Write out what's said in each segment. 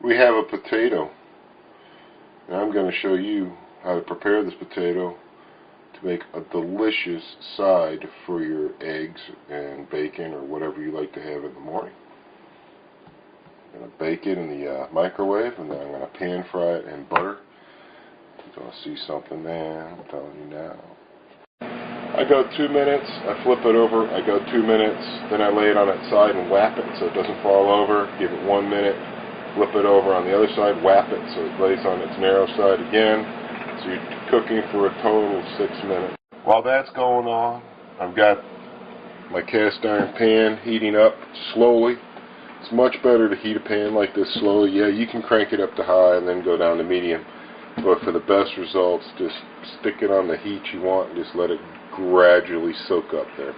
We have a potato. Now I'm going to show you how to prepare this potato to make a delicious side for your eggs and bacon or whatever you like to have in the morning. I'm going to bake it in the microwave, and then I'm going to pan fry it in butter. You're going to see something there, I'm telling you now. I go 2 minutes, I flip it over, I go 2 minutes, then I lay it on its side and whap it so it doesn't fall over, give it 1 minute, flip it over on the other side, whap it so it lays on its narrow side again. So you're cooking for a total of 6 minutes. While that's going on, I've got my cast iron pan heating up slowly. It's much better to heat a pan like this slowly. Yeah, you can crank it up to high and then go down to medium. But for the best results, just stick it on the heat you want and just let it gradually soak up there.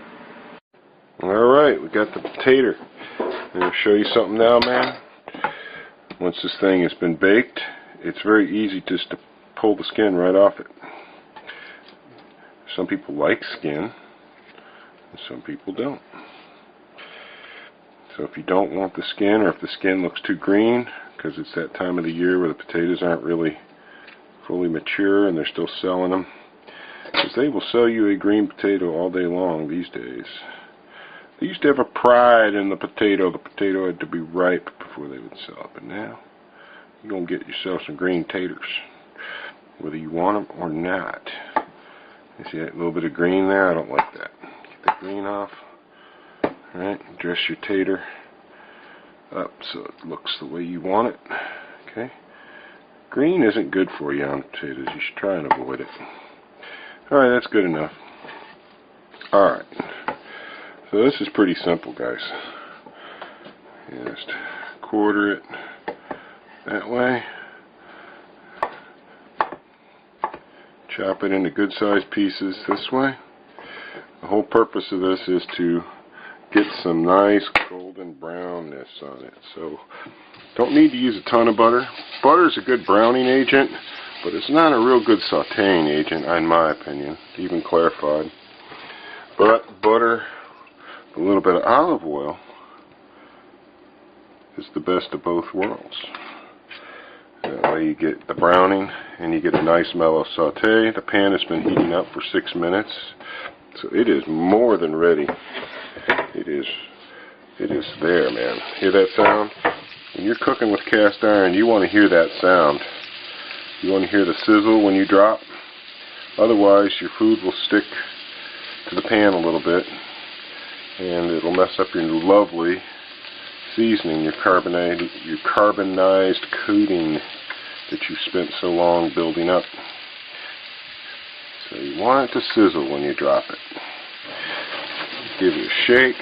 Alright, we got the potato. I'm going to show you something now, man. Once this thing has been baked, it's very easy just to pull the skin right off it. Some people like skin, and some people don't. So if you don't want the skin, or if the skin looks too green, because it's that time of the year where the potatoes aren't really fully mature and they're still selling them, because they will sell you a green potato all day long these days. They used to have a pride in the potato. The potato had to be ripe before they would sell it. But now, you're going to get yourself some green taters, whether you want them or not. You see that little bit of green there? I don't like that. Get the green off. Alright, dress your tater up so it looks the way you want it. Okay? Green isn't good for you on potatoes. You should try and avoid it. Alright, that's good enough. Alright. So this is pretty simple, guys. Just quarter it that way. Chop it into good sized pieces this way. The whole purpose of this is to get some nice golden brownness on it. So don't need to use a ton of butter. Butter is a good browning agent, but it's not a real good sauteing agent, in my opinion, even clarified. But butter, a little bit of olive oil, is the best of both worlds. That way you get the browning and you get a nice mellow saute. The pan has been heating up for 6 minutes, so it is more than ready. It is there, man. Hear that sound? When you're cooking with cast iron, you want to hear that sound. You want to hear the sizzle when you drop. Otherwise, your food will stick to the pan a little bit, and it'll mess up your lovely seasoning, your carbonized coating that you spent so long building up. So you want it to sizzle when you drop it. Give it a shake.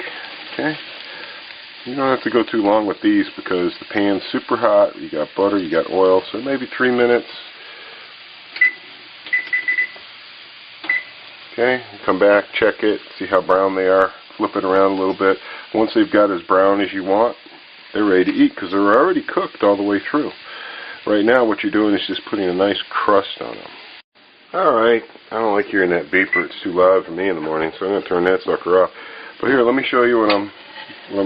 Okay. You don't have to go too long with these because the pan's super hot. You got butter, you got oil, so maybe 3 minutes. Okay, come back, check it, see how brown they are, flip it around a little bit. Once they've got as brown as you want, they're ready to eat because they're already cooked all the way through. Right now what you're doing is just putting a nice crust on them. Alright, I don't like hearing that beeper, it's too loud for me in the morning, so I'm going to turn that sucker off. But here, let me show you what I'm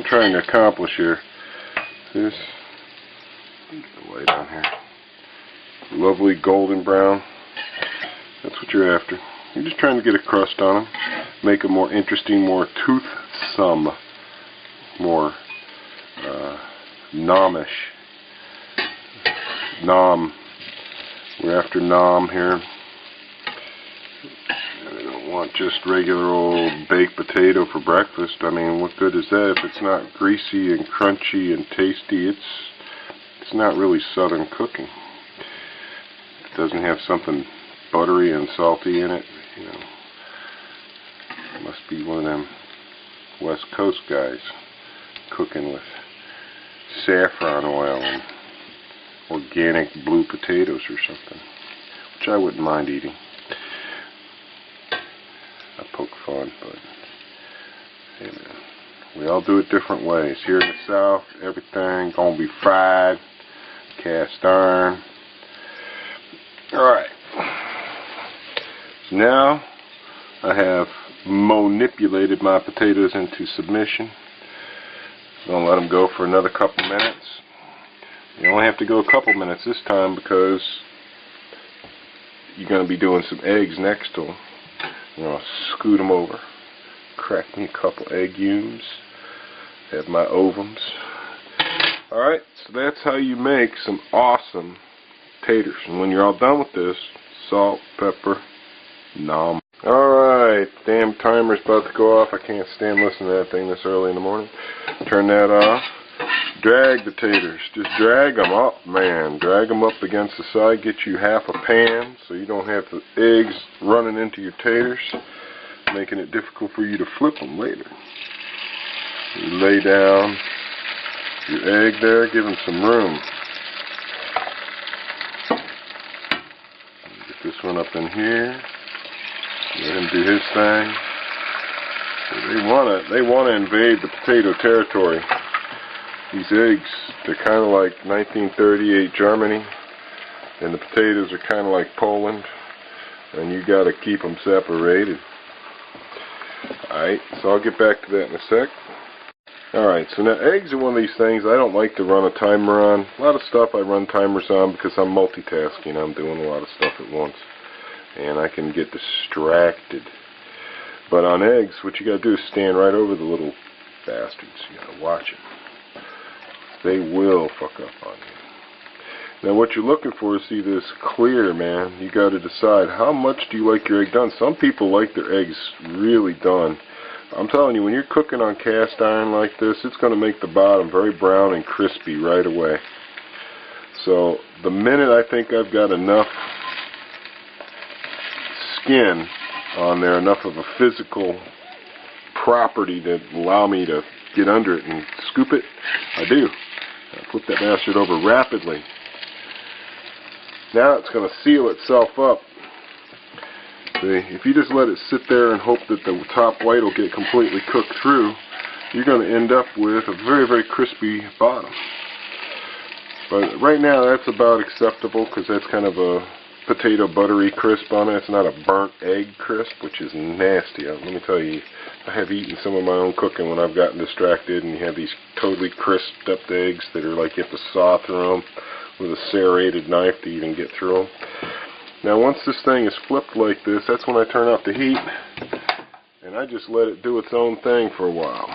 trying to accomplish here. This, get the light on here. Lovely golden brown. That's what you're after. You're just trying to get a crust on them, make them more interesting, more toothsome, more nomish. Nom. We're after nom here. I don't want just regular old baked potato for breakfast. I mean, what good is that if it's not greasy and crunchy and tasty? It's not really southern cooking. It doesn't have something buttery and salty in it. You know, it must be one of them West Coast guys cooking with saffron oil and organic blue potatoes or something, which I wouldn't mind eating. I poke fun, but hey man, we all do it different ways. Here in the South, everything gonna be fried, cast iron. Alright. So now I have manipulated my potatoes into submission. I'm going to let them go for another couple minutes. You only have to go a couple minutes this time because you're going to be doing some eggs next to them. You know, scoot them over, crack me a couple egg yolks, have my ovums. Alright, so that's how you make some awesome taters. And when you're all done with this, salt, pepper, nom. Alright, damn timer's about to go off. I can't stand listening to that thing this early in the morning. Turn that off. Drag the taters. Just drag them up, man. Drag them up against the side. Get you half a pan so you don't have the eggs running into your taters, making it difficult for you to flip them later. You lay down your egg there, give them some room. Get this one up in here. Let him do his thing. They want to invade the potato territory. These eggs, they're kind of like 1938 Germany, and the potatoes are kind of like Poland, and you got to keep them separated. Alright, so I'll get back to that in a sec. Alright, so now eggs are one of these things I don't like to run a timer on. A lot of stuff I run timers on because I'm multitasking. I'm doing a lot of stuff at once, and I can get distracted. But on eggs, what you got to do is stand right over the little bastards. You got to watch them. They will fuck up on you. Now what you're looking for is see this clear, man. You got to decide how much do you like your egg done. Some people like their eggs really done. I'm telling you, when you're cooking on cast iron like this, it's going to make the bottom very brown and crispy right away. So the minute I think I've got enough skin on there, enough of a physical property to allow me to get under it and scoop it, I do. I flip that bastard over rapidly. Now it's going to seal itself up. See, if you just let it sit there and hope that the top white will get completely cooked through, you're going to end up with a very, very crispy bottom. But right now that's about acceptable because that's kind of a potato buttery crisp on it. It's not a burnt egg crisp, which is nasty. Let me tell you, I have eaten some of my own cooking when I've gotten distracted, and you have these totally crisped up eggs that are like you have to saw through them with a serrated knife to even get through them. Now once this thing is flipped like this, that's when I turn off the heat, and I just let it do its own thing for a while.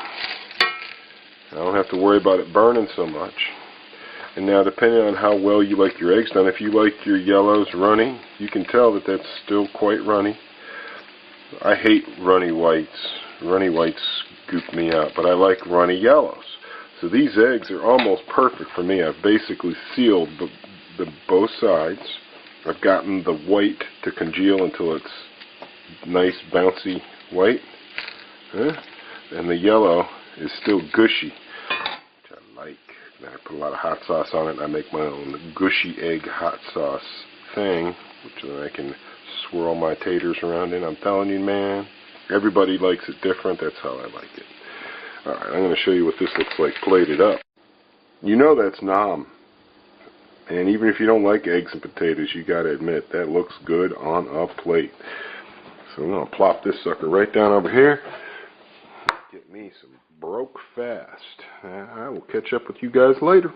I don't have to worry about it burning so much. And now depending on how well you like your eggs done, if you like your yellows runny, you can tell that that's still quite runny. I hate runny whites. Runny whites goop me out, but I like runny yellows. So these eggs are almost perfect for me. I've basically sealed both sides. I've gotten the white to congeal until it's nice bouncy white. And the yellow is still gushy, which I like. Then I put a lot of hot sauce on it, and I make my own gushy egg hot sauce thing, which then I can swirl my taters around in. I'm telling you, man, everybody likes it different. That's how I like it. Alright, I'm going to show you what this looks like plated up. You know that's nom. And even if you don't like eggs and potatoes, you got to admit, that looks good on a plate. So I'm going to plop this sucker right down over here. Get me some broke fast. I will catch up with you guys later.